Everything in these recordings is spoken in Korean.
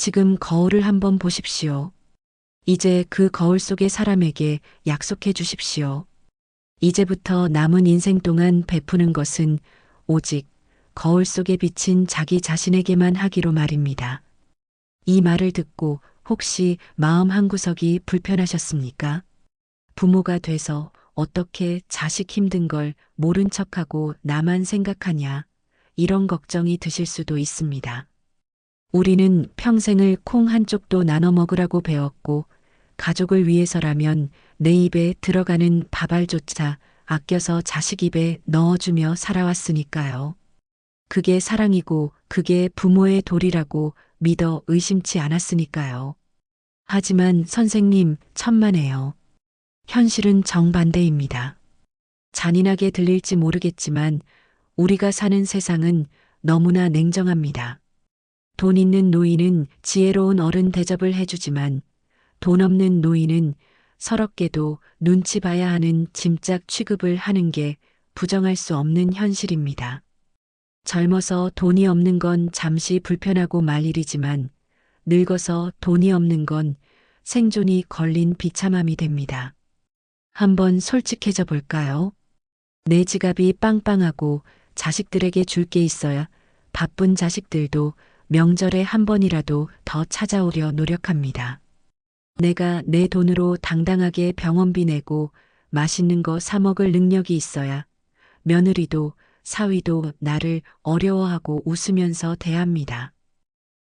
지금 거울을 한번 보십시오. 이제 그 거울 속의 사람에게 약속해 주십시오. 이제부터 남은 인생 동안 베푸는 것은 오직 거울 속에 비친 자기 자신에게만 하기로 말입니다. 이 말을 듣고 혹시 마음 한구석이 불편하셨습니까? 부모가 돼서 어떻게 자식 힘든 걸 모른 척하고 나만 생각하냐, 이런 걱정이 드실 수도 있습니다. 우리는 평생을 콩 한 쪽도 나눠 먹으라고 배웠고, 가족을 위해서라면 내 입에 들어가는 밥알조차 아껴서 자식 입에 넣어주며 살아왔으니까요. 그게 사랑이고 그게 부모의 도리라고 믿어 의심치 않았으니까요. 하지만 선생님, 천만에요. 현실은 정반대입니다. 잔인하게 들릴지 모르겠지만 우리가 사는 세상은 너무나 냉정합니다. 돈 있는 노인은 지혜로운 어른 대접을 해주지만 돈 없는 노인은 서럽게도 눈치 봐야 하는 짐짝 취급을 하는 게 부정할 수 없는 현실입니다. 젊어서 돈이 없는 건 잠시 불편하고 말 일이지만 늙어서 돈이 없는 건 생존이 걸린 비참함이 됩니다. 한번 솔직해져 볼까요? 내 지갑이 빵빵하고 자식들에게 줄 게 있어야 바쁜 자식들도 명절에 한 번이라도 더 찾아오려 노력합니다. 내가 내 돈으로 당당하게 병원비 내고 맛있는 거 사 먹을 능력이 있어야 며느리도 사위도 나를 어려워하고 웃으면서 대합니다.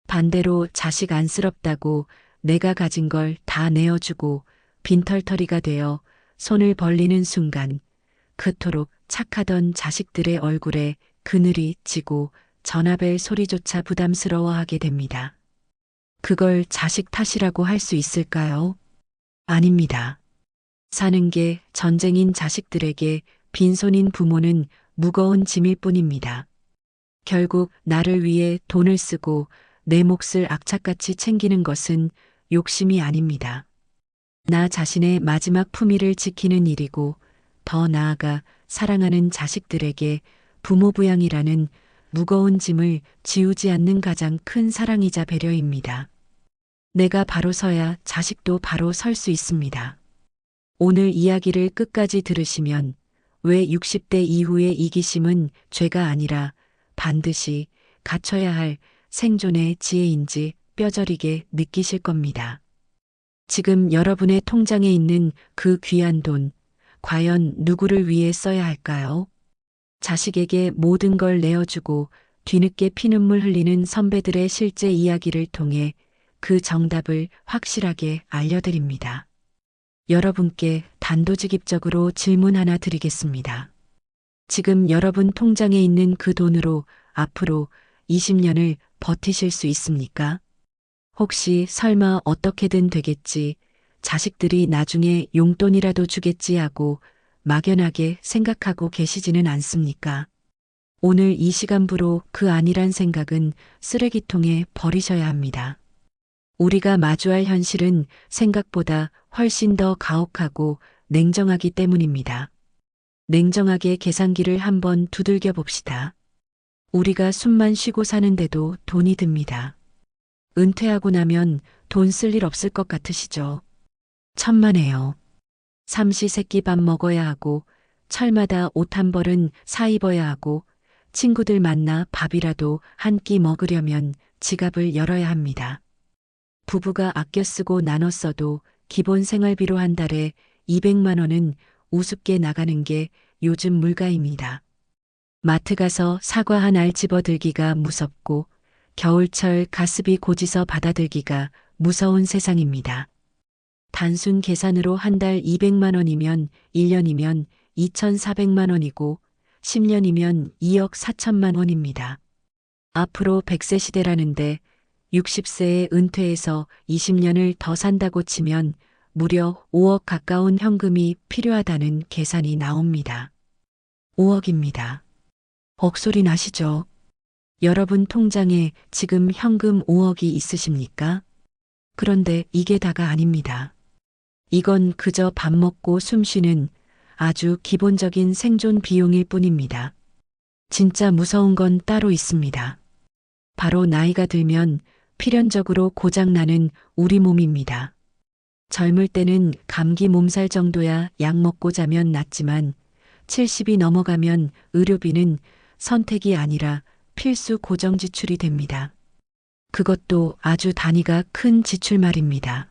반대로 자식 안쓰럽다고 내가 가진 걸 다 내어주고 빈털터리가 되어 손을 벌리는 순간 그토록 착하던 자식들의 얼굴에 그늘이 지고 전화벨 소리조차 부담스러워하게 됩니다. 그걸 자식 탓이라고 할 수 있을까요? 아닙니다. 사는 게 전쟁인 자식들에게 빈손인 부모는 무거운 짐일 뿐입니다. 결국 나를 위해 돈을 쓰고 내 몫을 악착같이 챙기는 것은 욕심이 아닙니다. 나 자신의 마지막 품위를 지키는 일이고 더 나아가 사랑하는 자식들에게 부모 부양이라는 무거운 짐을 지우지 않는 가장 큰 사랑이자 배려입니다. 내가 바로 서야 자식도 바로 설 수 있습니다. 오늘 이야기를 끝까지 들으시면 왜 60대 이후의 이기심은 죄가 아니라 반드시 갖춰야 할 생존의 지혜인지 뼈저리게 느끼실 겁니다. 지금 여러분의 통장에 있는 그 귀한 돈, 과연 누구를 위해 써야 할까요? 자식에게 모든 걸 내어주고 뒤늦게 피눈물 흘리는 선배들의 실제 이야기를 통해 그 정답을 확실하게 알려드립니다. 여러분께 단도직입적으로 질문 하나 드리겠습니다. 지금 여러분 통장에 있는 그 돈으로 앞으로 20년을 버티실 수 있습니까? 혹시 설마 어떻게든 되겠지, 자식들이 나중에 용돈이라도 주겠지 하고 막연하게 생각하고 계시지는 않습니까? 오늘 이 시간부로 그 아니란 생각은 쓰레기통에 버리셔야 합니다. 우리가 마주할 현실은 생각보다 훨씬 더 가혹하고 냉정하기 때문입니다. 냉정하게 계산기를 한번 두들겨 봅시다. 우리가 숨만 쉬고 사는데도 돈이 듭니다. 은퇴하고 나면 돈 쓸 일 없을 것 같으시죠? 천만에요. 삼시세끼 밥 먹어야 하고 철마다 옷 한 벌은 사 입어야 하고 친구들 만나 밥이라도 한 끼 먹으려면 지갑을 열어야 합니다. 부부가 아껴 쓰고 나눠 써도 기본 생활비로 한 달에 200만 원은 우습게 나가는 게 요즘 물가입니다. 마트 가서 사과 한 알 집어들기가 무섭고 겨울철 가스비 고지서 받아들기가 무서운 세상입니다. 단순 계산으로 한 달 200만 원이면 1년이면 2,400만 원이고 10년이면 2억 4천만 원입니다. 앞으로 100세 시대라는데 60세에 은퇴해서 20년을 더 산다고 치면 무려 5억 가까운 현금이 필요하다는 계산이 나옵니다. 5억입니다. 억소리 나시죠? 여러분 통장에 지금 현금 5억이 있으십니까? 그런데 이게 다가 아닙니다. 이건 그저 밥 먹고 숨 쉬는 아주 기본적인 생존 비용일 뿐입니다. 진짜 무서운 건 따로 있습니다. 바로 나이가 들면 필연적으로 고장나는 우리 몸입니다. 젊을 때는 감기 몸살 정도야 약 먹고 자면 낫지만 70이 넘어가면 의료비는 선택이 아니라 필수 고정 지출이 됩니다. 그것도 아주 단위가 큰 지출 말입니다.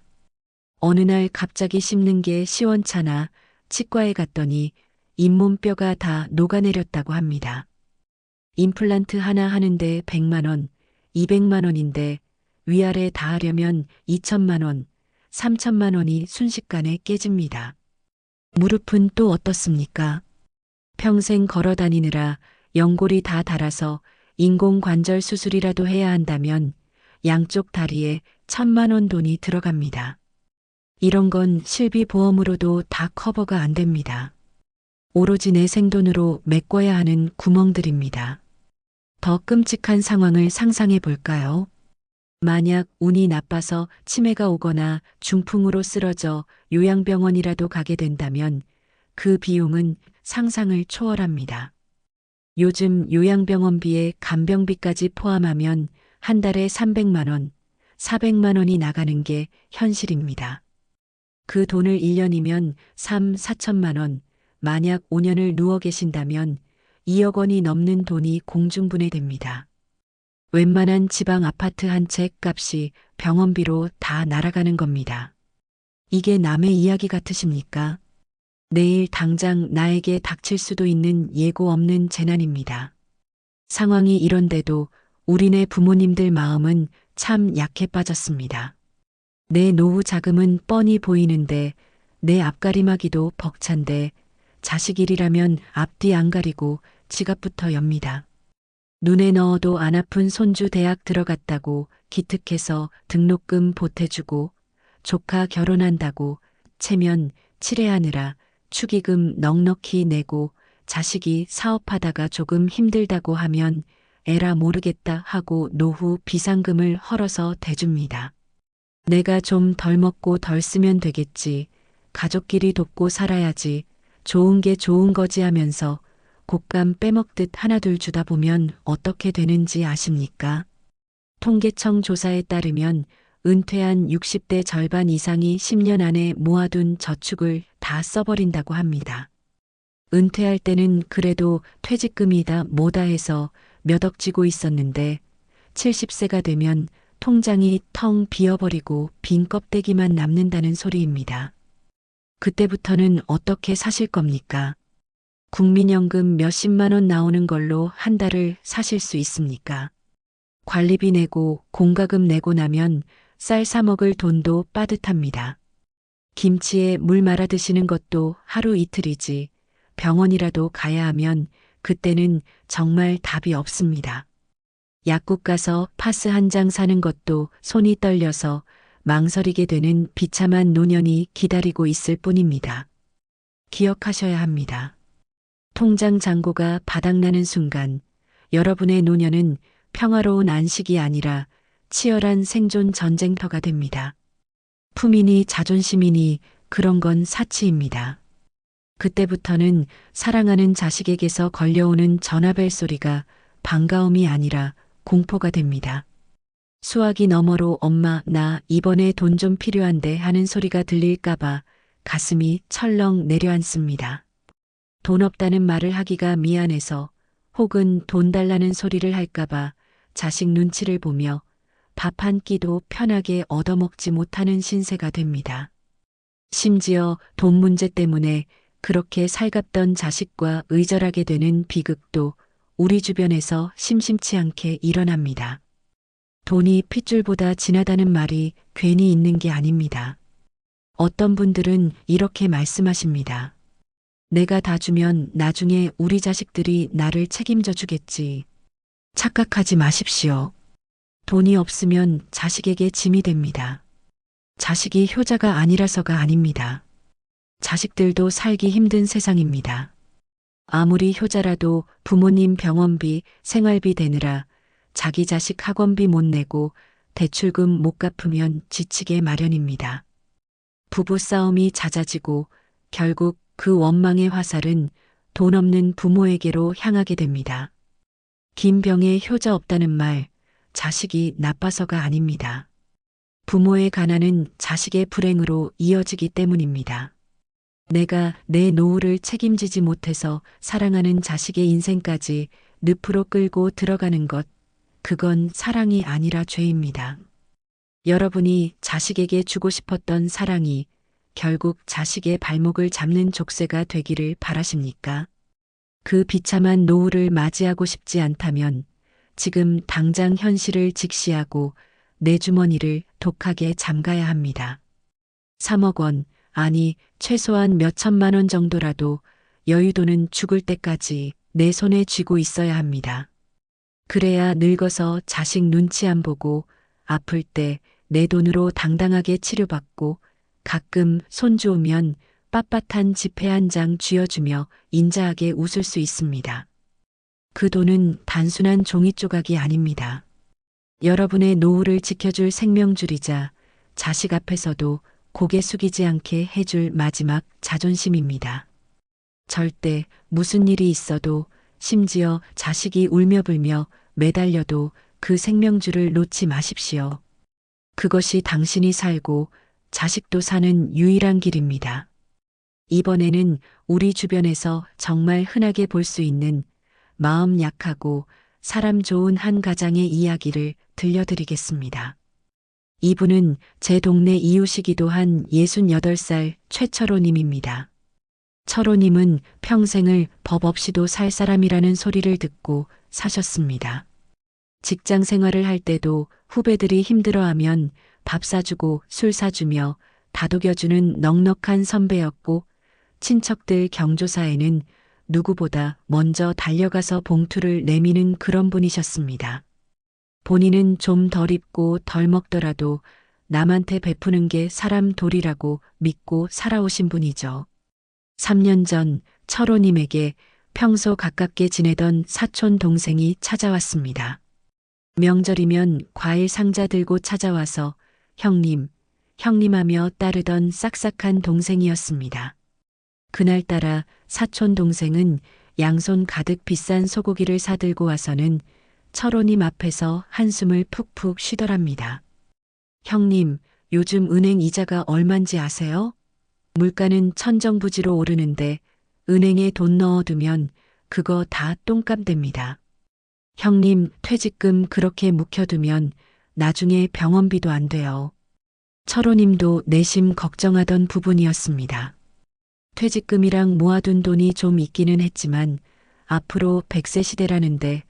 어느 날 갑자기 씹는 게 시원찮아 치과에 갔더니 잇몸뼈가 다 녹아내렸다고 합니다. 임플란트 하나 하는데 100만 원, 200만 원인데 위아래 다 하려면 2천만 원, 3천만 원이 순식간에 깨집니다. 무릎은 또 어떻습니까? 평생 걸어 다니느라 연골이 다 닳아서 인공관절 수술이라도 해야 한다면 양쪽 다리에 1,000만 원 돈이 들어갑니다. 이런 건 실비보험으로도 다 커버가 안 됩니다. 오로지 내 생돈으로 메꿔야 하는 구멍들입니다. 더 끔찍한 상황을 상상해 볼까요? 만약 운이 나빠서 치매가 오거나 중풍으로 쓰러져 요양병원이라도 가게 된다면 그 비용은 상상을 초월합니다. 요즘 요양병원비에 간병비까지 포함하면 한 달에 300만 원, 400만 원이 나가는 게 현실입니다. 그 돈을 1년이면 3, 4천만 원, 만약 5년을 누워 계신다면 2억 원이 넘는 돈이 공중분해됩니다. 웬만한 지방 아파트 한 채 값이 병원비로 다 날아가는 겁니다. 이게 남의 이야기 같으십니까? 내일 당장 나에게 닥칠 수도 있는 예고 없는 재난입니다. 상황이 이런데도 우리네 부모님들 마음은 참 약해 빠졌습니다. 내 노후 자금은 뻔히 보이는데 내 앞가림하기도 벅찬데 자식 일이라면 앞뒤 안 가리고 지갑부터 엽니다. 눈에 넣어도 안 아픈 손주 대학 들어갔다고 기특해서 등록금 보태주고 조카 결혼한다고 체면 칠해하느라 축의금 넉넉히 내고 자식이 사업하다가 조금 힘들다고 하면 에라 모르겠다 하고 노후 비상금을 헐어서 대줍니다. 내가 좀 덜 먹고 덜 쓰면 되겠지. 가족끼리 돕고 살아야지. 좋은 게 좋은 거지 하면서 곶감 빼먹듯 하나둘 주다 보면 어떻게 되는지 아십니까? 통계청 조사에 따르면 은퇴한 60대 절반 이상이 10년 안에 모아둔 저축을 다 써버린다고 합니다. 은퇴할 때는 그래도 퇴직금이다 뭐다 해서 몇 억 쥐고 있었는데 70세가 되면 통장이 텅 비어버리고 빈 껍데기만 남는다는 소리입니다. 그때부터는 어떻게 사실 겁니까? 국민연금 몇십만 원 나오는 걸로 한 달을 사실 수 있습니까? 관리비 내고 공과금 내고 나면 쌀 사 먹을 돈도 빠듯합니다. 김치에 물 말아 드시는 것도 하루 이틀이지 병원이라도 가야 하면 그때는 정말 답이 없습니다. 약국 가서 파스 한 장 사는 것도 손이 떨려서 망설이게 되는 비참한 노년이 기다리고 있을 뿐입니다. 기억하셔야 합니다. 통장 잔고가 바닥나는 순간 여러분의 노년은 평화로운 안식이 아니라 치열한 생존 전쟁터가 됩니다. 품이니 자존심이니 그런 건 사치입니다. 그때부터는 사랑하는 자식에게서 걸려오는 전화벨 소리가 반가움이 아니라 공포가 됩니다. 수화기 너머로 엄마 나 이번에 돈 좀 필요한데 하는 소리가 들릴까봐 가슴이 철렁 내려앉습니다. 돈 없다는 말을 하기가 미안해서 혹은 돈 달라는 소리를 할까봐 자식 눈치를 보며 밥 한 끼도 편하게 얻어먹지 못하는 신세가 됩니다. 심지어 돈 문제 때문에 그렇게 살갑던 자식과 의절하게 되는 비극도 우리 주변에서 심심치 않게 일어납니다. 돈이 핏줄보다 진하다는 말이 괜히 있는 게 아닙니다. 어떤 분들은 이렇게 말씀하십니다. 내가 다 주면 나중에 우리 자식들이 나를 책임져 주겠지. 착각하지 마십시오. 돈이 없으면 자식에게 짐이 됩니다. 자식이 효자가 아니라서가 아닙니다. 자식들도 살기 힘든 세상입니다. 아무리 효자라도 부모님 병원비, 생활비 대느라 자기 자식 학원비 못 내고 대출금 못 갚으면 지치게 마련입니다. 부부싸움이 잦아지고 결국 그 원망의 화살은 돈 없는 부모에게로 향하게 됩니다. 긴 병에 효자 없다는 말 자식이 나빠서가 아닙니다. 부모의 가난은 자식의 불행으로 이어지기 때문입니다. 내가 내 노후를 책임지지 못해서 사랑하는 자식의 인생까지 늪으로 끌고 들어가는 것, 그건 사랑이 아니라 죄입니다. 여러분이 자식에게 주고 싶었던 사랑이 결국 자식의 발목을 잡는 족쇄가 되기를 바라십니까? 그 비참한 노후를 맞이하고 싶지 않다면 지금 당장 현실을 직시하고 내 주머니를 독하게 잠가야 합니다. 3억 원, 아니 최소한 몇 천만 원 정도라도 여유도는 죽을 때까지 내 손에 쥐고 있어야 합니다. 그래야 늙어서 자식 눈치 안 보고 아플 때 내 돈으로 당당하게 치료받고 가끔 손 좋으면 빳빳한 지폐 한 장 쥐어주며 인자하게 웃을 수 있습니다. 그 돈은 단순한 종이 조각이 아닙니다. 여러분의 노후를 지켜줄 생명줄이자 자식 앞에서도 고개 숙이지 않게 해줄 마지막 자존심입니다. 절대 무슨 일이 있어도 심지어 자식이 울며 불며 매달려도 그 생명줄을 놓지 마십시오. 그것이 당신이 살고 자식도 사는 유일한 길입니다. 이번에는 우리 주변에서 정말 흔하게 볼 수 있는 마음 약하고 사람 좋은 한 가장의 이야기를 들려드리겠습니다. 이분은 제 동네 이웃이기도 한 68살 최철호님입니다. 철호님은 평생을 법 없이도 살 사람이라는 소리를 듣고 사셨습니다. 직장 생활을 할 때도 후배들이 힘들어하면 밥 사주고 술 사주며 다독여주는 넉넉한 선배였고 친척들 경조사에는 누구보다 먼저 달려가서 봉투를 내미는 그런 분이셨습니다. 본인은 좀 덜 입고 덜 먹더라도 남한테 베푸는 게 사람 도리라고 믿고 살아오신 분이죠. 3년 전 철호님에게 평소 가깝게 지내던 사촌 동생이 찾아왔습니다. 명절이면 과일 상자 들고 찾아와서 형님, 형님하며 따르던 싹싹한 동생이었습니다. 그날따라 사촌 동생은 양손 가득 비싼 소고기를 사들고 와서는 철호님 앞에서 한숨을 푹푹 쉬더랍니다. 형님, 요즘 은행 이자가 얼만지 아세요? 물가는 천정부지로 오르는데 은행에 돈 넣어두면 그거 다 똥값 됩니다. 형님, 퇴직금 그렇게 묵혀두면 나중에 병원비도 안 돼요. 철호님도 내심 걱정하던 부분이었습니다. 퇴직금이랑 모아둔 돈이 좀 있기는 했지만 앞으로 100세 시대라는데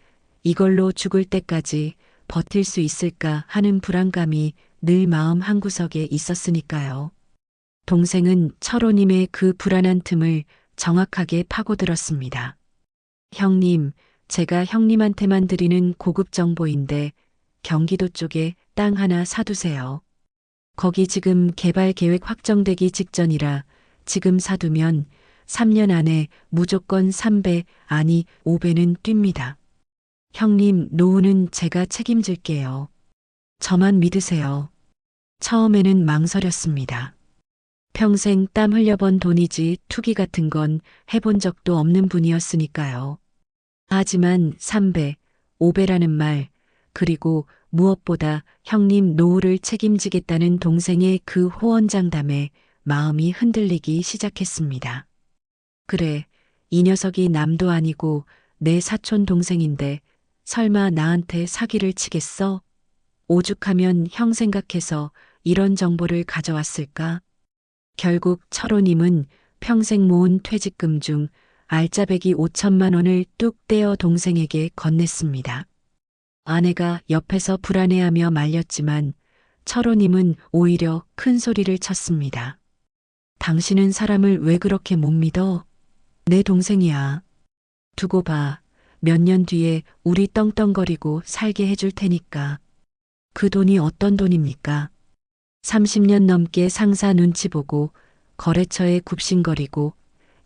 이걸로 죽을 때까지 버틸 수 있을까 하는 불안감이 늘 마음 한구석에 있었으니까요. 동생은 철호님의 그 불안한 틈을 정확하게 파고들었습니다. 형님, 제가 형님한테만 드리는 고급 정보인데 경기도 쪽에 땅 하나 사두세요. 거기 지금 개발 계획 확정되기 직전이라 지금 사두면 3년 안에 무조건 3배, 아니 5배는 뜁니다. 형님, 노후는 제가 책임질게요. 저만 믿으세요. 처음에는 망설였습니다. 평생 땀 흘려번 돈이지 투기 같은 건 해본 적도 없는 분이었으니까요. 하지만 3배, 5배라는 말, 그리고 무엇보다 형님 노후를 책임지겠다는 동생의 그 호언장담에 마음이 흔들리기 시작했습니다. 그래, 이 녀석이 남도 아니고 내 사촌 동생인데 설마 나한테 사기를 치겠어? 오죽하면 형 생각해서 이런 정보를 가져왔을까? 결국 철호님은 평생 모은 퇴직금 중 알짜배기 5천만 원을 뚝 떼어 동생에게 건넸습니다. 아내가 옆에서 불안해하며 말렸지만 철호님은 오히려 큰 소리를 쳤습니다. 당신은 사람을 왜 그렇게 못 믿어? 내 동생이야. 두고 봐. 몇 년 뒤에 우리 떵떵거리고 살게 해줄 테니까. 그 돈이 어떤 돈입니까? 30년 넘게 상사 눈치 보고 거래처에 굽신거리고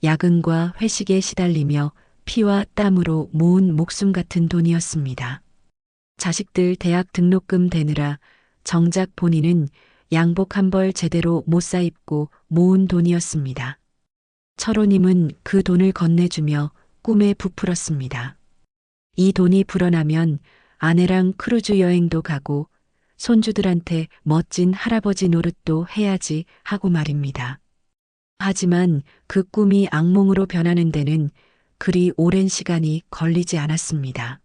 야근과 회식에 시달리며 피와 땀으로 모은 목숨 같은 돈이었습니다. 자식들 대학 등록금 대느라 정작 본인은 양복 한 벌 제대로 못 사입고 모은 돈이었습니다. 철호님은 그 돈을 건네주며 꿈에 부풀었습니다. 이 돈이 불어나면 아내랑 크루즈 여행도 가고 손주들한테 멋진 할아버지 노릇도 해야지 하고 말입니다. 하지만 그 꿈이 악몽으로 변하는 데는 그리 오랜 시간이 걸리지 않았습니다.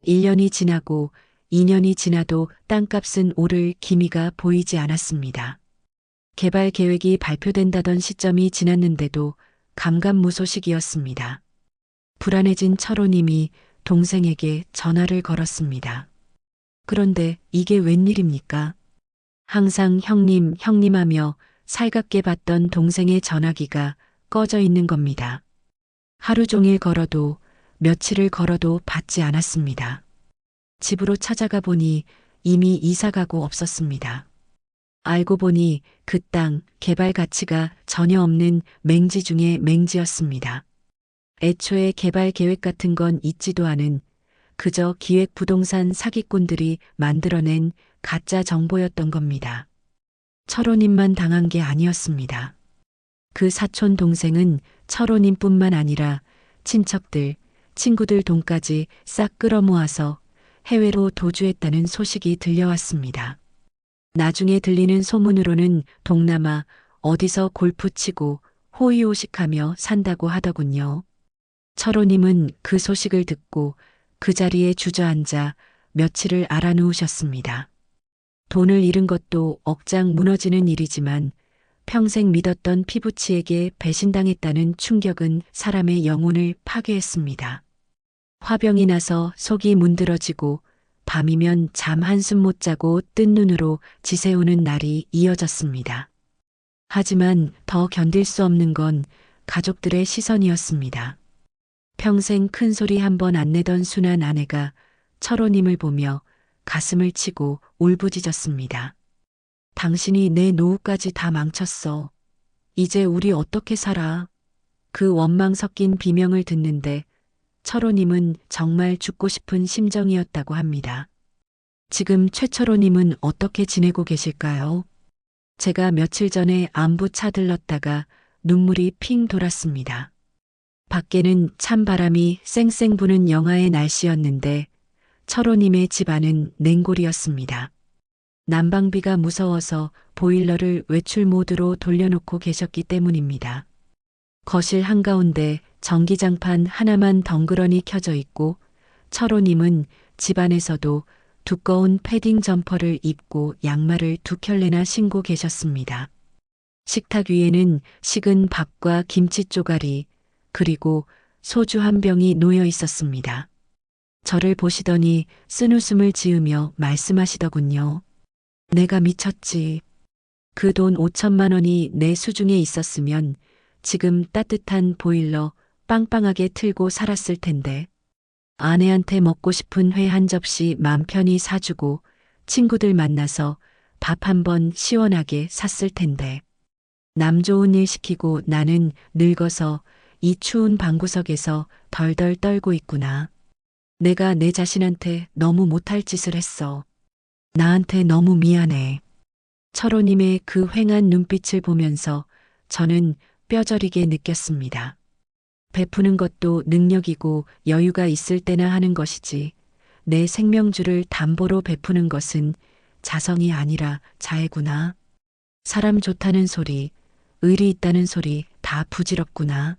1년이 지나고 2년이 지나도 땅값은 오를 기미가 보이지 않았습니다. 개발 계획이 발표된다던 시점이 지났는데도 감감무소식이었습니다. 불안해진 철호님이 동생에게 전화를 걸었습니다. 그런데 이게 웬일입니까? 항상 형님, 형님 하며 살갑게 받던 동생의 전화기가 꺼져 있는 겁니다. 하루 종일 걸어도 며칠을 걸어도 받지 않았습니다. 집으로 찾아가 보니 이미 이사 가고 없었습니다. 알고 보니 그 땅 개발 가치가 전혀 없는 맹지 중에 맹지였습니다. 애초에 개발 계획 같은 건 있지도 않은 그저 기획 부동산 사기꾼들이 만들어낸 가짜 정보였던 겁니다. 철호님만 당한 게 아니었습니다. 그 사촌 동생은 철호님뿐만 아니라 친척들, 친구들 돈까지 싹 끌어모아서 해외로 도주했다는 소식이 들려왔습니다. 나중에 들리는 소문으로는 동남아 어디서 골프 치고 호의호식하며 산다고 하더군요. 철호님은 그 소식을 듣고 그 자리에 주저앉아 며칠을 알아누우셨습니다. 돈을 잃은 것도 억장 무너지는 일이지만 평생 믿었던 피부치에게 배신당했다는 충격은 사람의 영혼을 파괴했습니다. 화병이 나서 속이 문드러지고 밤이면 잠 한숨 못 자고 뜬 눈으로 지새우는 날이 이어졌습니다. 하지만 더 견딜 수 없는 건 가족들의 시선이었습니다. 평생 큰 소리 한 번 안 내던 순한 아내가 철호님을 보며 가슴을 치고 울부짖었습니다. 당신이 내 노후까지 다 망쳤어. 이제 우리 어떻게 살아? 그 원망 섞인 비명을 듣는데 철호님은 정말 죽고 싶은 심정이었다고 합니다. 지금 최철호님은 어떻게 지내고 계실까요? 제가 며칠 전에 안부 차들렀다가 눈물이 핑 돌았습니다. 밖에는 찬바람이 쌩쌩 부는 영하의 날씨였는데 철호님의 집안은 냉골이었습니다. 난방비가 무서워서 보일러를 외출 모드로 돌려놓고 계셨기 때문입니다. 거실 한가운데 전기장판 하나만 덩그러니 켜져 있고 철호님은 집안에서도 두꺼운 패딩 점퍼를 입고 양말을 두 켤레나 신고 계셨습니다. 식탁 위에는 식은 밥과 김치 쪼가리 그리고 소주 한 병이 놓여 있었습니다. 저를 보시더니 쓴웃음을 지으며 말씀하시더군요. 내가 미쳤지. 그 돈 5천만 원이 내 수중에 있었으면 지금 따뜻한 보일러 빵빵하게 틀고 살았을 텐데. 아내한테 먹고 싶은 회 한 접시 맘 편히 사주고 친구들 만나서 밥 한 번 시원하게 샀을 텐데. 남 좋은 일 시키고 나는 늙어서 이 추운 방구석에서 덜덜 떨고 있구나. 내가 내 자신한테 너무 못할 짓을 했어. 나한테 너무 미안해. 철호님의 그 휑한 눈빛을 보면서 저는 뼈저리게 느꼈습니다. 베푸는 것도 능력이고 여유가 있을 때나 하는 것이지 내 생명줄을 담보로 베푸는 것은 자성이 아니라 자애구나. 사람 좋다는 소리, 의리 있다는 소리 다 부질없구나.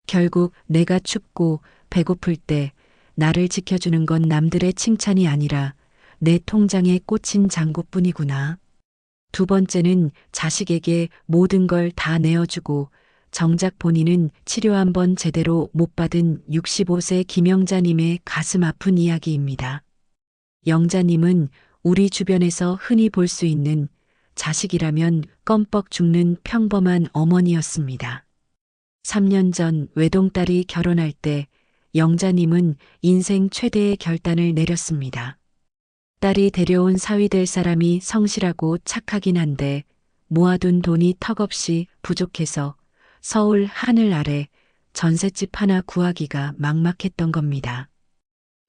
결국 내가 춥고 배고플 때 나를 지켜주는 건 남들의 칭찬이 아니라 내 통장에 꽂힌 잔고뿐이구나. 두 번째는 자식에게 모든 걸 다 내어주고 정작 본인은 치료 한 번 제대로 못 받은 65세 김영자님의 가슴 아픈 이야기입니다. 영자님은 우리 주변에서 흔히 볼 수 있는 자식이라면 껌뻑 죽는 평범한 어머니였습니다. 3년 전 외동딸이 결혼할 때 영자님은 인생 최대의 결단을 내렸습니다. 딸이 데려온 사위 될 사람이 성실하고 착하긴 한데 모아둔 돈이 턱없이 부족해서 서울 하늘 아래 전셋집 하나 구하기가 막막했던 겁니다.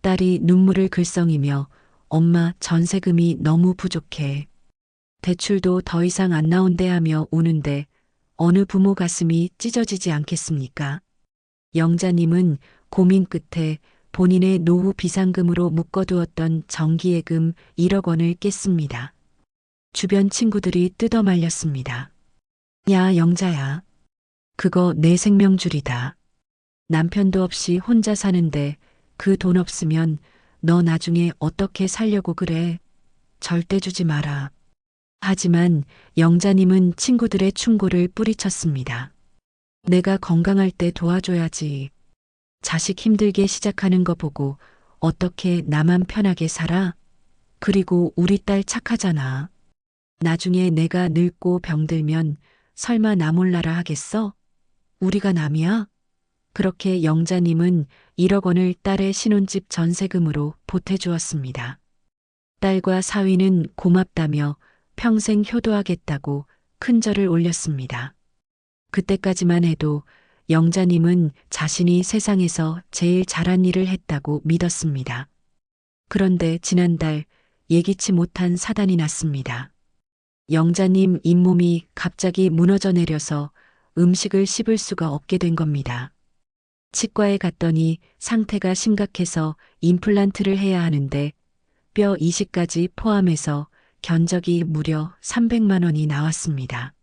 딸이 눈물을 글썽이며 엄마 전세금이 너무 부족해. 대출도 더 이상 안 나온대 하며 우는데 어느 부모 가슴이 찢어지지 않겠습니까? 영자님은 고민 끝에 본인의 노후 비상금으로 묶어두었던 정기예금 1억 원을 깼습니다. 주변 친구들이 뜯어말렸습니다. 야, 영자야. 그거 내 생명줄이다. 남편도 없이 혼자 사는데 그 돈 없으면 너 나중에 어떻게 살려고 그래? 절대 주지 마라. 하지만 영자님은 친구들의 충고를 뿌리쳤습니다. 내가 건강할 때 도와줘야지. 자식 힘들게 시작하는 거 보고 어떻게 나만 편하게 살아? 그리고 우리 딸 착하잖아. 나중에 내가 늙고 병들면 설마 나 몰라라 하겠어? 우리가 남이야? 그렇게 영자님은 1억 원을 딸의 신혼집 전세금으로 보태주었습니다. 딸과 사위는 고맙다며 평생 효도하겠다고 큰절을 올렸습니다. 그때까지만 해도 영자님은 자신이 세상에서 제일 잘한 일을 했다고 믿었습니다. 그런데 지난달 예기치 못한 사단이 났습니다. 영자님 잇몸이 갑자기 무너져 내려서 음식을 씹을 수가 없게 된 겁니다. 치과에 갔더니 상태가 심각해서 임플란트를 해야 하는데 뼈 이식까지 포함해서 견적이 무려 300만 원이 나왔습니다.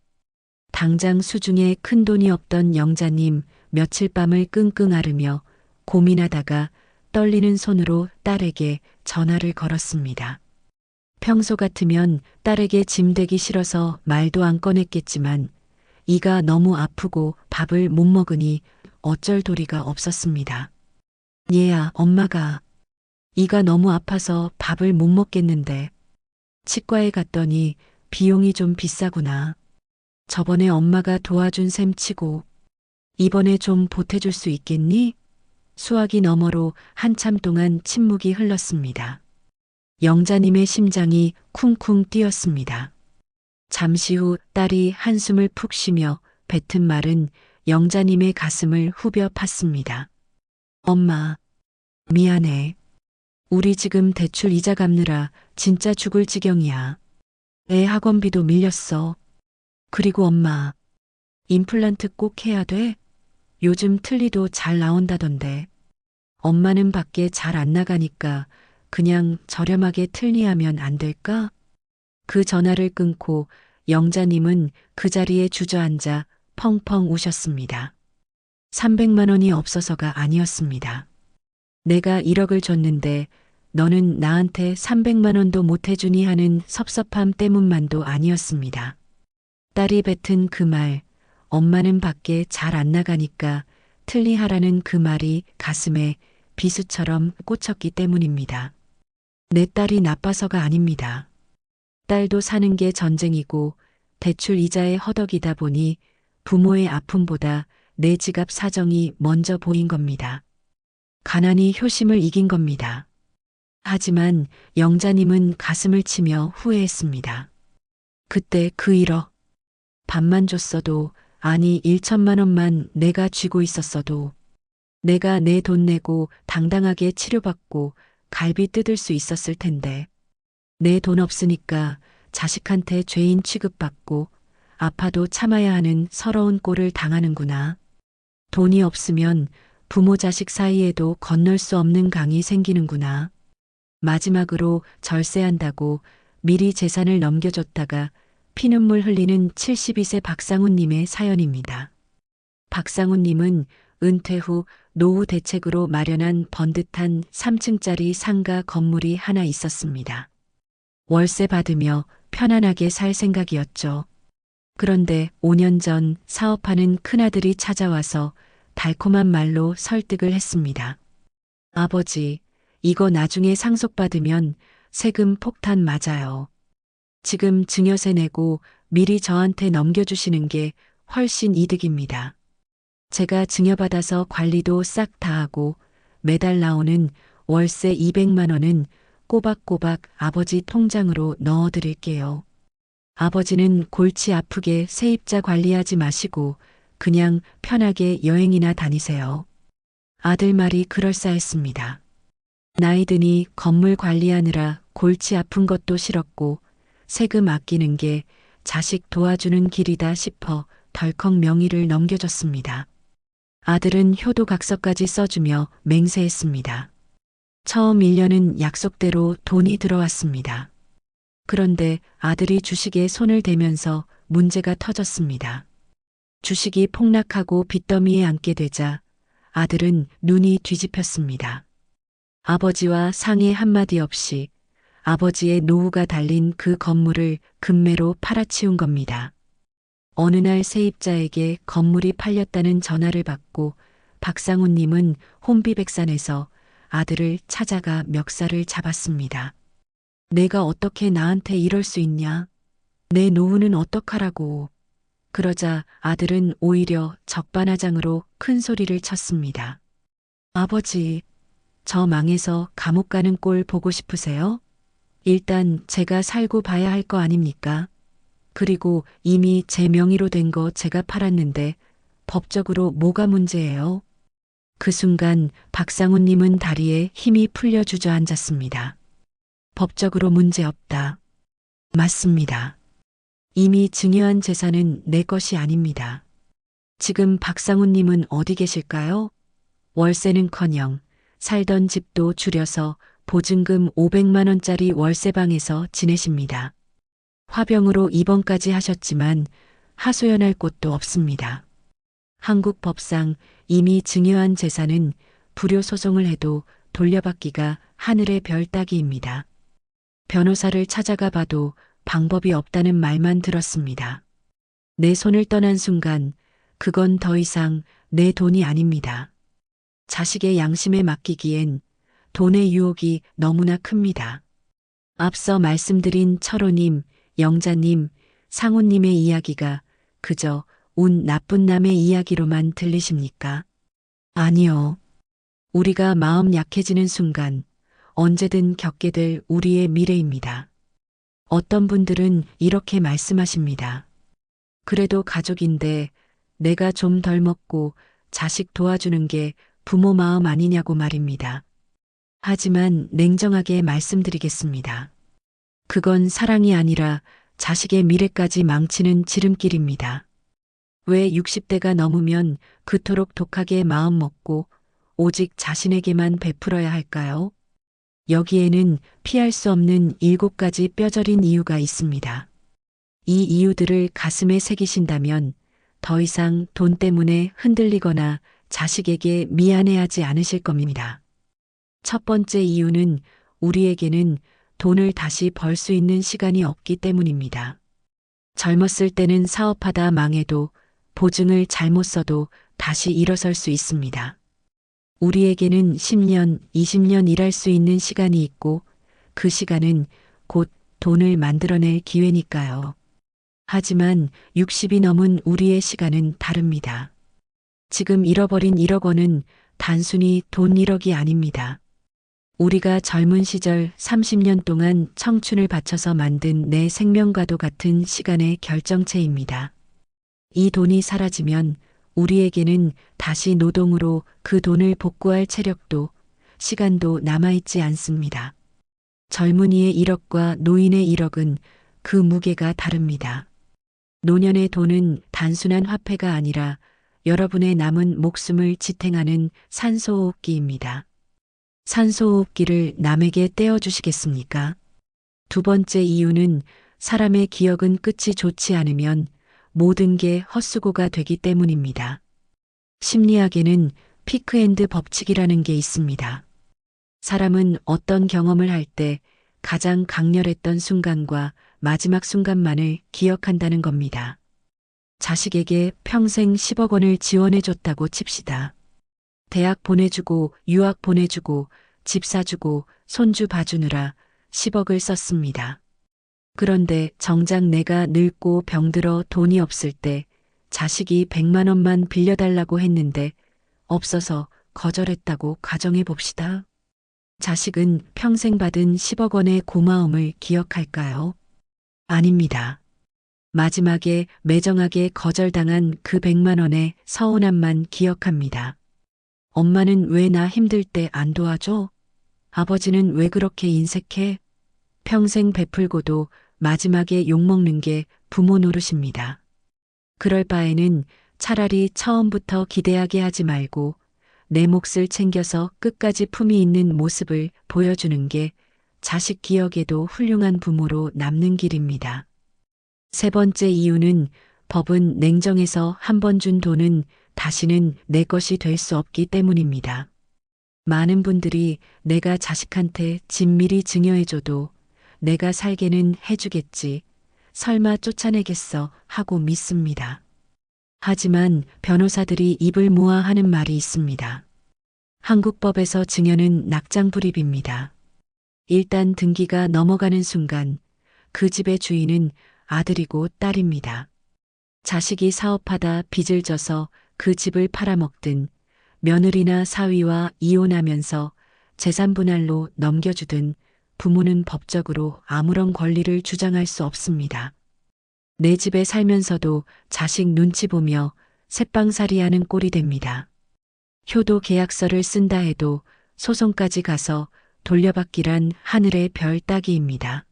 당장 수중에 큰돈이 없던 영자님 며칠 밤을 끙끙 앓으며 고민하다가 떨리는 손으로 딸에게 전화를 걸었습니다. 평소 같으면 딸에게 짐되기 싫어서 말도 안 꺼냈겠지만 이가 너무 아프고 밥을 못 먹으니 어쩔 도리가 없었습니다. 얘야, 엄마가 이가 너무 아파서 밥을 못 먹겠는데 치과에 갔더니 비용이 좀 비싸구나. 저번에 엄마가 도와준 셈 치고 이번에 좀 보태줄 수 있겠니? 수화기 너머로 한참 동안 침묵이 흘렀습니다. 영자님의 심장이 쿵쿵 뛰었습니다. 잠시 후 딸이 한숨을 푹 쉬며 뱉은 말은 영자님의 가슴을 후벼 팠습니다. 엄마, 미안해. 우리 지금 대출 이자 갚느라 진짜 죽을 지경이야. 애 학원비도 밀렸어. 그리고 엄마, 임플란트 꼭 해야 돼? 요즘 틀니도 잘 나온다던데. 엄마는 밖에 잘 안 나가니까 그냥 저렴하게 틀니하면 안 될까? 그 전화를 끊고 영자님은 그 자리에 주저앉아 펑펑 우셨습니다. 300만 원이 없어서가 아니었습니다. 내가 1억을 줬는데 너는 나한테 300만 원도 못 해주니 하는 섭섭함 때문만도 아니었습니다. 딸이 뱉은 그 말, 엄마는 밖에 잘 안 나가니까 틀니하라는 그 말이 가슴에 비수처럼 꽂혔기 때문입니다. 내 딸이 나빠서가 아닙니다. 딸도 사는 게 전쟁이고 대출 이자에 허덕이다 보니 부모의 아픔보다 내 지갑 사정이 먼저 보인 겁니다. 가난이 효심을 이긴 겁니다. 하지만 영자님은 가슴을 치며 후회했습니다. 그때 그 1억, 반만 줬어도, 아니 1천만 원만 내가 쥐고 있었어도 내가 내 돈 내고 당당하게 치료받고 갈비 뜯을 수 있었을 텐데 내 돈 없으니까 자식한테 죄인 취급받고 아파도 참아야 하는 서러운 꼴을 당하는구나. 돈이 없으면 부모 자식 사이에도 건널 수 없는 강이 생기는구나. 마지막으로 절세한다고 미리 재산을 넘겨줬다가 피눈물 흘리는 72세 박상훈님의 사연입니다. 박상훈님은 은퇴 후 노후 대책으로 마련한 번듯한 3층짜리 상가 건물이 하나 있었습니다. 월세 받으며 편안하게 살 생각이었죠. 그런데 5년 전 사업하는 큰아들이 찾아와서 달콤한 말로 설득을 했습니다. 아버지, 이거 나중에 상속받으면 세금 폭탄 맞아요. 지금 증여세 내고 미리 저한테 넘겨주시는 게 훨씬 이득입니다. 제가 증여받아서 관리도 싹 다 하고 매달 나오는 월세 200만 원은 꼬박꼬박 아버지 통장으로 넣어드릴게요. 아버지는 골치 아프게 세입자 관리하지 마시고 그냥 편하게 여행이나 다니세요. 아들 말이 그럴싸했습니다. 나이 드니 건물 관리하느라 골치 아픈 것도 싫었고 세금 아끼는 게 자식 도와주는 길이다 싶어 덜컥 명의를 넘겨줬습니다. 아들은 효도각서까지 써주며 맹세했습니다. 처음 1년은 약속대로 돈이 들어왔습니다. 그런데 아들이 주식에 손을 대면서 문제가 터졌습니다. 주식이 폭락하고 빚더미에 앉게 되자 아들은 눈이 뒤집혔습니다. 아버지와 상의 한마디 없이 아버지의 노후가 달린 그 건물을 금매로 팔아치운 겁니다. 어느 날 세입자에게 건물이 팔렸다는 전화를 받고 박상훈님은 혼비백산에서 아들을 찾아가 멱살을 잡았습니다. 내가 어떻게 나한테 이럴 수 있냐? 내 노후는 어떡하라고. 그러자 아들은 오히려 적반하장으로 큰 소리를 쳤습니다. 아버지, 저 망해서 감옥 가는 꼴 보고 싶으세요? 일단 제가 살고 봐야 할 거 아닙니까? 그리고 이미 제 명의로 된 거 제가 팔았는데 법적으로 뭐가 문제예요? 그 순간 박상훈님은 다리에 힘이 풀려 주저앉았습니다. 법적으로 문제없다. 맞습니다. 이미 증여한 재산은 내 것이 아닙니다. 지금 박상훈님은 어디 계실까요? 월세는커녕 살던 집도 줄여서 보증금 500만 원짜리 월세방에서 지내십니다. 화병으로 입원까지 하셨지만 하소연할 곳도 없습니다. 한국 법상 이미 증여한 재산은 불효소송을 해도 돌려받기가 하늘의 별 따기입니다. 변호사를 찾아가 봐도 방법이 없다는 말만 들었습니다. 내 손을 떠난 순간 그건 더 이상 내 돈이 아닙니다. 자식의 양심에 맡기기엔 돈의 유혹이 너무나 큽니다. 앞서 말씀드린 철호님, 영자님, 상훈님의 이야기가 그저 운 나쁜 남의 이야기로만 들리십니까? 아니요. 우리가 마음 약해지는 순간 언제든 겪게 될 우리의 미래입니다. 어떤 분들은 이렇게 말씀하십니다. 그래도 가족인데 내가 좀 덜 먹고 자식 도와주는 게 부모 마음 아니냐고 말입니다. 하지만 냉정하게 말씀드리겠습니다. 그건 사랑이 아니라 자식의 미래까지 망치는 지름길입니다. 왜 60대가 넘으면 그토록 독하게 마음 먹고 오직 자신에게만 베풀어야 할까요? 여기에는 피할 수 없는 7가지 뼈저린 이유가 있습니다. 이 이유들을 가슴에 새기신다면 더 이상 돈 때문에 흔들리거나 자식에게 미안해하지 않으실 겁니다. 첫 번째 이유는 우리에게는 돈을 다시 벌 수 있는 시간이 없기 때문입니다. 젊었을 때는 사업하다 망해도 보증을 잘못 써도 다시 일어설 수 있습니다. 우리에게는 10년, 20년 일할 수 있는 시간이 있고 그 시간은 곧 돈을 만들어낼 기회니까요. 하지만 60이 넘은 우리의 시간은 다릅니다. 지금 잃어버린 1억 원은 단순히 돈 1억이 아닙니다. 우리가 젊은 시절 30년 동안 청춘을 바쳐서 만든 내 생명과도 같은 시간의 결정체입니다. 이 돈이 사라지면 우리에게는 다시 노동으로 그 돈을 복구할 체력도 시간도 남아있지 않습니다. 젊은이의 1억과 노인의 1억은 그 무게가 다릅니다. 노년의 돈은 단순한 화폐가 아니라 여러분의 남은 목숨을 지탱하는 산소호흡기입니다. 산소호흡기를 남에게 떼어주시겠습니까? 두 번째 이유는 사람의 기억은 끝이 좋지 않으면 모든 게 헛수고가 되기 때문입니다. 심리학에는 피크앤드 법칙이라는 게 있습니다. 사람은 어떤 경험을 할 때 가장 강렬했던 순간과 마지막 순간만을 기억한다는 겁니다. 자식에게 평생 10억 원을 지원해줬다고 칩시다. 대학 보내주고 유학 보내주고 집 사주고 손주 봐주느라 10억을 썼습니다. 그런데 정작 내가 늙고 병들어 돈이 없을 때 자식이 100만 원만 빌려달라고 했는데 없어서 거절했다고 가정해 봅시다. 자식은 평생 받은 10억 원의 고마움을 기억할까요? 아닙니다. 마지막에 매정하게 거절당한 그 100만 원의 서운함만 기억합니다. 엄마는 왜 나 힘들 때 안 도와줘? 아버지는 왜 그렇게 인색해? 평생 베풀고도 마지막에 욕먹는 게 부모 노릇입니다. 그럴 바에는 차라리 처음부터 기대하게 하지 말고 내 몫을 챙겨서 끝까지 품위 있는 모습을 보여주는 게 자식 기억에도 훌륭한 부모로 남는 길입니다. 세 번째 이유는 법은 냉정해서 한 번 준 돈은 다시는 내 것이 될 수 없기 때문입니다. 많은 분들이 내가 자식한테 집 미리 증여해줘도 내가 살게는 해주겠지, 설마 쫓아내겠어 하고 믿습니다. 하지만 변호사들이 입을 모아 하는 말이 있습니다. 한국법에서 증여는 낙장불입입니다. 일단 등기가 넘어가는 순간 그 집의 주인은 아들이고 딸입니다. 자식이 사업하다 빚을 져서 그 집을 팔아먹든 며느리나 사위와 이혼하면서 재산 분할로 넘겨주든 부모는 법적으로 아무런 권리를 주장할 수 없습니다. 내 집에 살면서도 자식 눈치 보며 새빵살이하는 꼴이 됩니다. 효도 계약서를 쓴다 해도 소송까지 가서 돌려받기란 하늘의 별 따기입니다.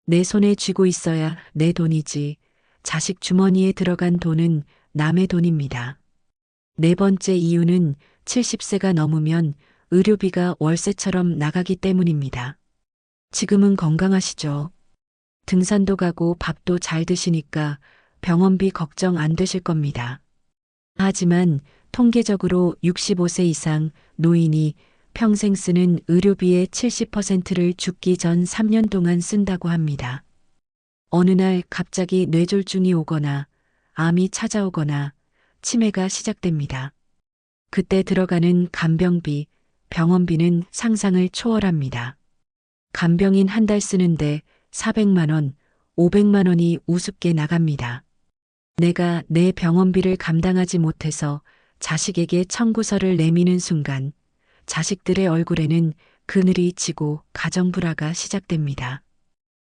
내 손에 쥐고 있어야 내 돈이지 자식 주머니에 들어간 돈은 남의 돈입니다. 네 번째 이유는 70세가 넘으면 의료비가 월세처럼 나가기 때문입니다. 지금은 건강하시죠? 등산도 가고 밥도 잘 드시니까 병원비 걱정 안 되실 겁니다. 하지만 통계적으로 65세 이상 노인이 평생 쓰는 의료비의 70%를 죽기 전 3년 동안 쓴다고 합니다. 어느 날 갑자기 뇌졸중이 오거나 암이 찾아오거나 치매가 시작됩니다. 그때 들어가는 간병비, 병원비는 상상을 초월합니다. 간병인 한 달 쓰는데 400만 원, 500만 원이 우습게 나갑니다. 내가 내 병원비를 감당하지 못해서 자식에게 청구서를 내미는 순간 자식들의 얼굴에는 그늘이 지고 가정불화가 시작됩니다.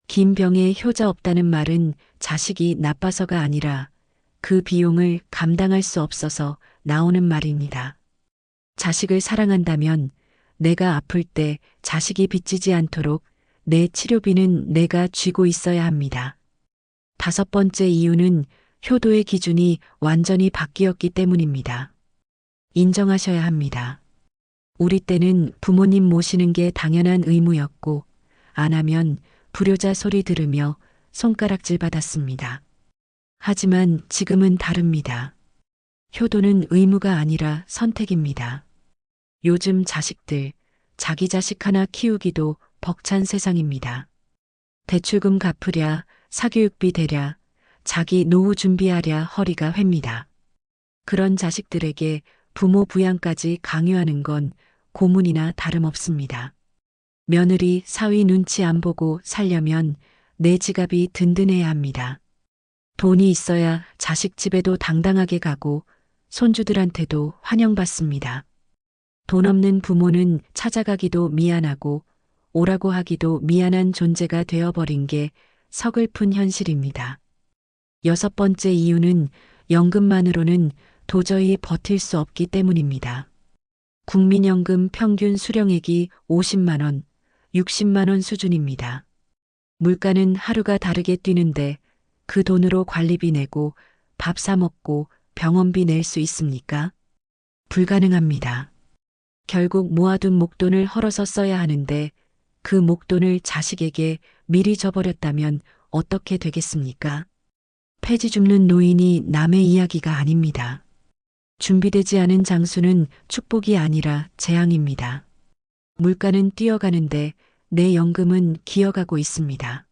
긴 병에 효자 없다는 말은 자식이 나빠서가 아니라 그 비용을 감당할 수 없어서 나오는 말입니다. 자식을 사랑한다면 내가 아플 때 자식이 빚지지 않도록 내 치료비는 내가 쥐고 있어야 합니다. 다섯 번째 이유는 효도의 기준이 완전히 바뀌었기 때문입니다. 인정하셔야 합니다. 우리 때는 부모님 모시는 게 당연한 의무였고 안 하면 불효자 소리 들으며 손가락질 받았습니다. 하지만 지금은 다릅니다. 효도는 의무가 아니라 선택입니다. 요즘 자식들, 자기 자식 하나 키우기도 벅찬 세상입니다. 대출금 갚으랴, 사교육비 대랴, 자기 노후 준비하랴 허리가 홱니다. 그런 자식들에게 부모 부양까지 강요하는 건 고문이나 다름없습니다. 며느리, 사위 눈치 안 보고 살려면 내 지갑이 든든해야 합니다. 돈이 있어야 자식 집에도 당당하게 가고 손주들한테도 환영받습니다. 돈 없는 부모는 찾아가기도 미안하고 오라고 하기도 미안한 존재가 되어버린 게 서글픈 현실입니다. 여섯 번째 이유는 연금만으로는 도저히 버틸 수 없기 때문입니다. 국민연금 평균 수령액이 50만 원, 60만 원 수준입니다. 물가는 하루가 다르게 뛰는데 그 돈으로 관리비 내고 밥 사 먹고 병원비 낼 수 있습니까? 불가능합니다. 결국 모아둔 목돈을 헐어서 써야 하는데 그 목돈을 자식에게 미리 줘버렸다면 어떻게 되겠습니까? 폐지 줍는 노인이 남의 이야기가 아닙니다. 준비되지 않은 장수는 축복이 아니라 재앙입니다. 물가는 뛰어가는데 내 연금은 기어가고 있습니다.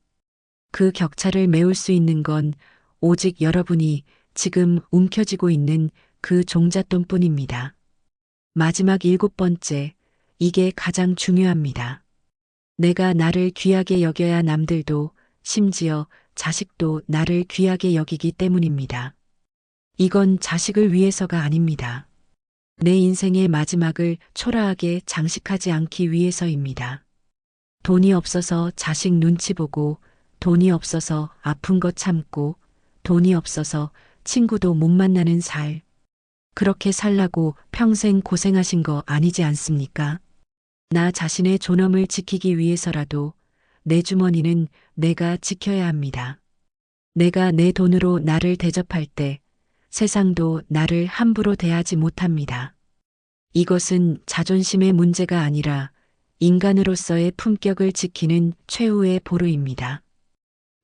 그 격차를 메울 수 있는 건 오직 여러분이 지금 움켜쥐고 있는 그 종잣돈뿐입니다. 마지막 일곱 번째, 이게 가장 중요합니다. 내가 나를 귀하게 여겨야 남들도 심지어 자식도 나를 귀하게 여기기 때문입니다. 이건 자식을 위해서가 아닙니다. 내 인생의 마지막을 초라하게 장식하지 않기 위해서입니다. 돈이 없어서 자식 눈치 보고, 돈이 없어서 아픈 거 참고, 돈이 없어서 친구도 못 만나는 살. 그렇게 살라고 평생 고생하신 거 아니지 않습니까? 나 자신의 존엄을 지키기 위해서라도 내 주머니는 내가 지켜야 합니다. 내가 내 돈으로 나를 대접할 때 세상도 나를 함부로 대하지 못합니다. 이것은 자존심의 문제가 아니라 인간으로서의 품격을 지키는 최후의 보루입니다.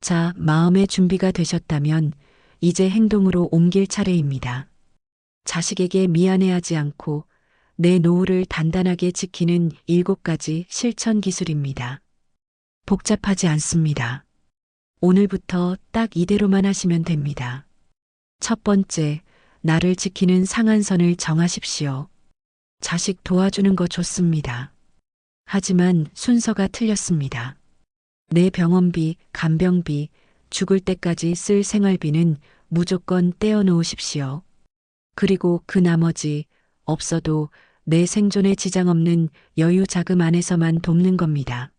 자, 마음의 준비가 되셨다면 이제 행동으로 옮길 차례입니다. 자식에게 미안해하지 않고 내 노후를 단단하게 지키는 7가지 실천 기술입니다. 복잡하지 않습니다. 오늘부터 딱 이대로만 하시면 됩니다. 첫 번째, 나를 지키는 상한선을 정하십시오. 자식 도와주는 거 좋습니다. 하지만 순서가 틀렸습니다. 내 병원비, 간병비, 죽을 때까지 쓸 생활비는 무조건 떼어놓으십시오. 그리고 그 나머지 없어도 내 생존에 지장 없는 여유 자금 안에서만 돕는 겁니다.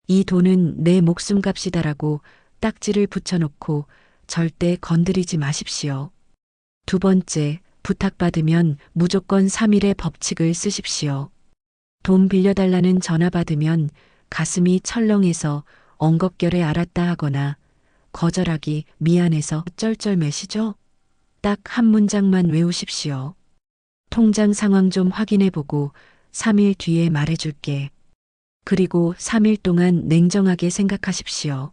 이 돈은 내 목숨값이다라고 딱지를 붙여놓고 절대 건드리지 마십시오. 두 번째, 부탁받으면 무조건 3일의 법칙을 쓰십시오. 돈 빌려달라는 전화 받으면 가슴이 철렁해서 엉겁결에 알았다 하거나 거절하기 미안해서 쩔쩔매시죠? 딱 한 문장만 외우십시오. 통장 상황 좀 확인해보고 3일 뒤에 말해줄게. 그리고 3일 동안 냉정하게 생각하십시오.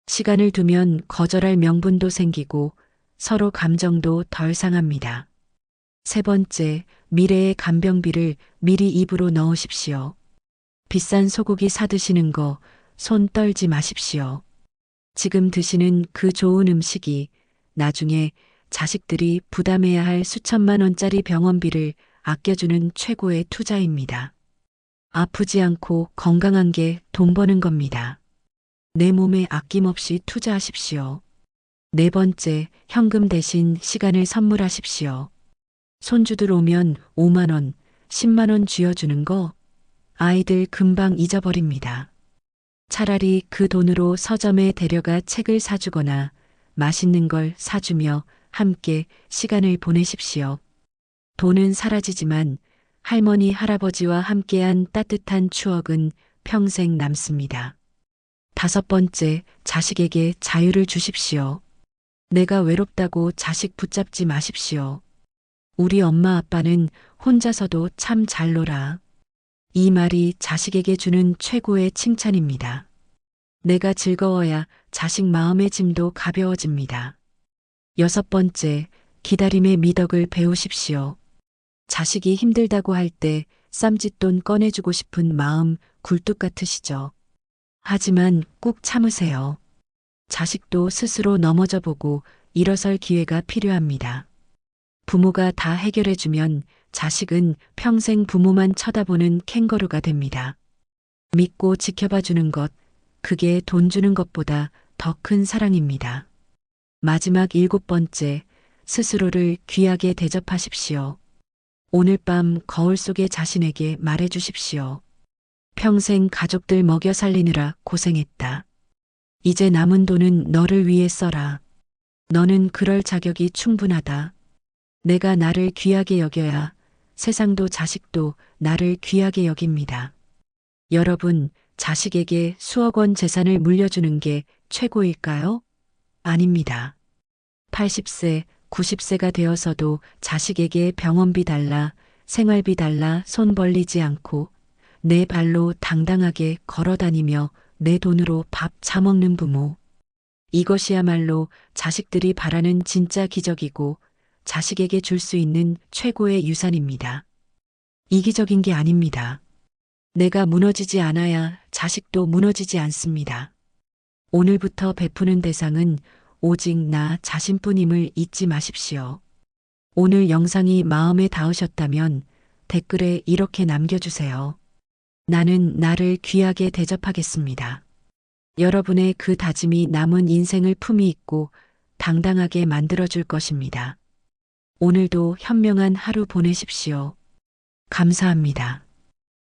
시간을 두면 거절할 명분도 생기고 서로 감정도 덜 상합니다. 세 번째, 미래의 간병비를 미리 입으로 넣으십시오. 비싼 소고기 사드시는 거 손 떨지 마십시오. 지금 드시는 그 좋은 음식이 나중에 자식들이 부담해야 할 수천만 원짜리 병원비를 아껴주는 최고의 투자입니다. 아프지 않고 건강한 게 돈 버는 겁니다. 내 몸에 아낌없이 투자하십시오. 네 번째, 현금 대신 시간을 선물하십시오. 손주들 오면 5만 원, 10만 원 쥐어주는 거 아이들 금방 잊어버립니다. 차라리 그 돈으로 서점에 데려가 책을 사주거나 맛있는 걸 사주며 함께 시간을 보내십시오. 돈은 사라지지만 할머니, 할아버지와 함께한 따뜻한 추억은 평생 남습니다. 다섯 번째, 자식에게 자유를 주십시오. 내가 외롭다고 자식 붙잡지 마십시오. 우리 엄마 아빠는 혼자서도 참 잘 놀아. 이 말이 자식에게 주는 최고의 칭찬입니다. 내가 즐거워야 자식 마음의 짐도 가벼워집니다. 여섯 번째, 기다림의 미덕을 배우십시오. 자식이 힘들다고 할 때 쌈짓돈 꺼내주고 싶은 마음 굴뚝 같으시죠? 하지만 꾹 참으세요. 자식도 스스로 넘어져 보고 일어설 기회가 필요합니다. 부모가 다 해결해주면 자식은 평생 부모만 쳐다보는 캥거루가 됩니다. 믿고 지켜봐 주는 것, 그게 돈 주는 것보다 더 큰 사랑입니다. 마지막 7번째, 스스로를 귀하게 대접하십시오. 오늘 밤 거울 속의 자신에게 말해주십시오. 평생 가족들 먹여 살리느라 고생했다. 이제 남은 돈은 너를 위해 써라. 너는 그럴 자격이 충분하다. 내가 나를 귀하게 여겨야 세상도 자식도 나를 귀하게 여깁니다. 여러분, 자식에게 수억 원 재산을 물려주는 게 최고일까요? 아닙니다. 80세, 90세가 되어서도 자식에게 병원비 달라, 생활비 달라 손 벌리지 않고 내 발로 당당하게 걸어 다니며 내 돈으로 밥 사 먹는 부모. 이것이야말로 자식들이 바라는 진짜 기적이고 자식에게 줄 수 있는 최고의 유산입니다. 이기적인 게 아닙니다. 내가 무너지지 않아야 자식도 무너지지 않습니다. 오늘부터 베푸는 대상은 오직 나 자신뿐임을 잊지 마십시오. 오늘 영상이 마음에 닿으셨다면 댓글에 이렇게 남겨주세요. 나는 나를 귀하게 대접하겠습니다. 여러분의 그 다짐이 남은 인생을 품위 있고 당당하게 만들어줄 것입니다. 오늘도 현명한 하루 보내십시오. 감사합니다.